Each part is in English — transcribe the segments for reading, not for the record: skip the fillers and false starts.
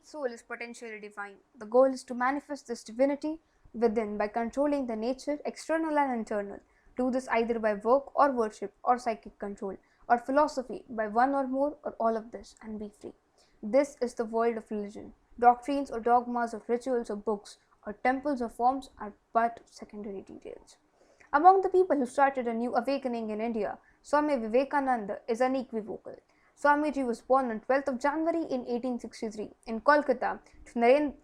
Each soul is potentially divine. The goal is to manifest this divinity within by controlling the nature, external and internal. Do this either by work or worship or psychic control, or philosophy by one or more or all of this, and be free. This is the world of religion. Doctrines or dogmas or rituals or books or temples or forms are but secondary details. Among the people who started a new awakening in India, Swami Vivekananda is unequivocal. Swamiji was born on 12th of January in 1863 in Kolkata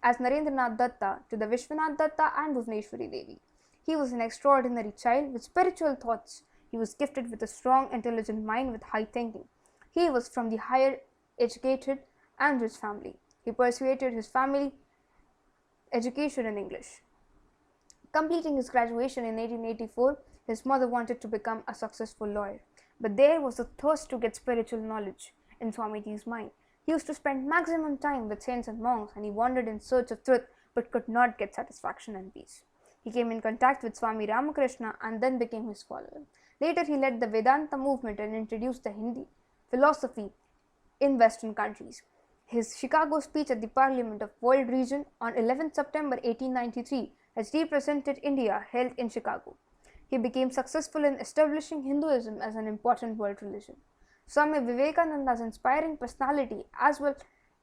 as Narendranath Datta to the Vishwanath Datta and Bhuvneshwari Devi. He was an extraordinary child with spiritual thoughts. He was gifted with a strong, intelligent mind with high thinking. He was from the higher educated and rich family. He pursued his family education in English. Completing his graduation in 1884, his mother wanted to become a successful lawyer. But there was a thirst to get spiritual knowledge in Swamiji's mind. He used to spend maximum time with saints and monks, and he wandered in search of truth but could not get satisfaction and peace. He came in contact with Swami Ramakrishna and then became his follower. Later, he led the Vedanta movement and introduced the Hindi philosophy in Western countries. His Chicago speech at the Parliament of World Region on 11 September 1893 has represented India held in Chicago. He became successful in establishing Hinduism as an important world religion. Swami Vivekananda's inspiring personality, as well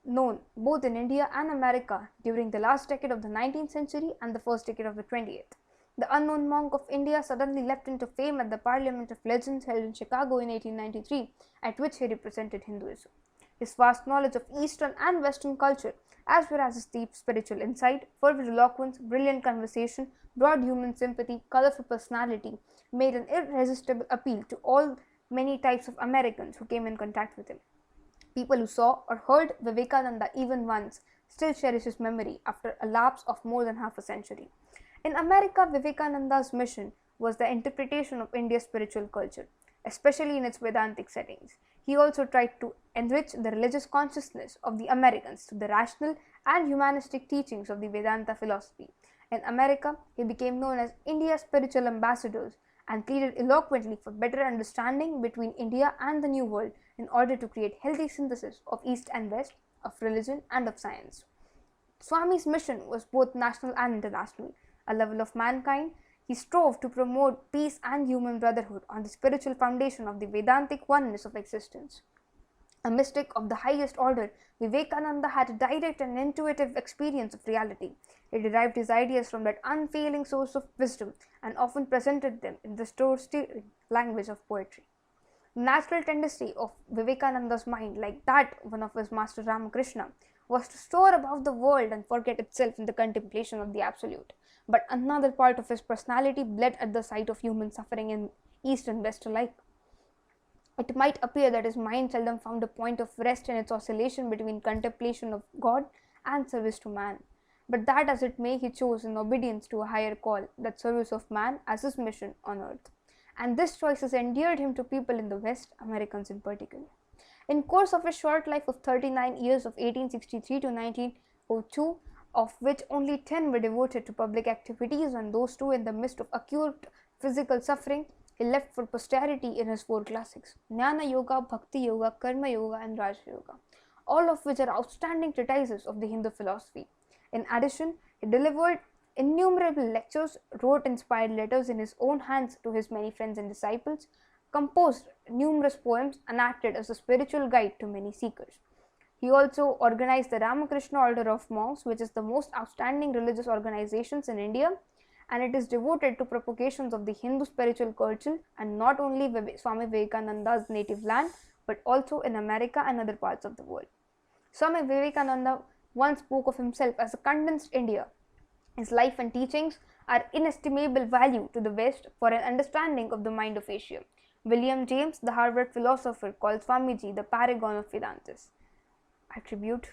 known both in India and America during the last decade of the 19th century and the first decade of the 20th. The unknown monk of India suddenly leapt into fame at the Parliament of Legends held in Chicago in 1893, at which he represented Hinduism. His vast knowledge of Eastern and Western culture, as well as his deep spiritual insight, fervid eloquence, brilliant conversation, broad human sympathy, colorful personality, made an irresistible appeal to all many types of Americans who came in contact with him. People who saw or heard Vivekananda even once still cherish his memory after a lapse of more than half a century. In America, Vivekananda's mission was the interpretation of India's spiritual culture, especially in its Vedantic settings. He also tried to enrich the religious consciousness of the Americans through the rational and humanistic teachings of the Vedanta philosophy. In America, he became known as India's spiritual ambassador and pleaded eloquently for better understanding between India and the New World in order to create healthy synthesis of East and West, of religion and of science. Swami's mission was both national and international. A level of mankind, he strove to promote peace and human brotherhood on the spiritual foundation of the Vedantic oneness of existence. A mystic of the highest order, Vivekananda had a direct and intuitive experience of reality. He derived his ideas from that unfailing source of wisdom and often presented them in the stirring language of poetry. The natural tendency of Vivekananda's mind, like that one of his master Ramakrishna, was to soar above the world and forget itself in the contemplation of the Absolute. But another part of his personality bled at the sight of human suffering in East and West alike. It might appear that his mind seldom found a point of rest in its oscillation between contemplation of God and service to man. But that as it may, he chose in obedience to a higher call, that service of man as his mission on earth. And this choice has endeared him to people in the West, Americans in particular. In course of his short life of 39 years of 1863 to 1902, of which only 10 were devoted to public activities and those 2 in the midst of acute physical suffering, he left for posterity in his 4 classics, Jnana Yoga, Bhakti Yoga, Karma Yoga and Raja Yoga, all of which are outstanding treatises of the Hindu philosophy. In addition, he delivered innumerable lectures, wrote inspired letters in his own hands to his many friends and disciples, composed numerous poems and acted as a spiritual guide to many seekers. He also organized the Ramakrishna Order of Monks, which is the most outstanding religious organizations in India, and it is devoted to propagations of the Hindu spiritual culture, and not only Swami Vivekananda's native land, but also in America and other parts of the world. Swami Vivekananda once spoke of himself as a condensed India. His life and teachings are inestimable value to the West for an understanding of the mind of Asia. William James, the Harvard philosopher, called Swamiji the paragon of Vedantis. Attribute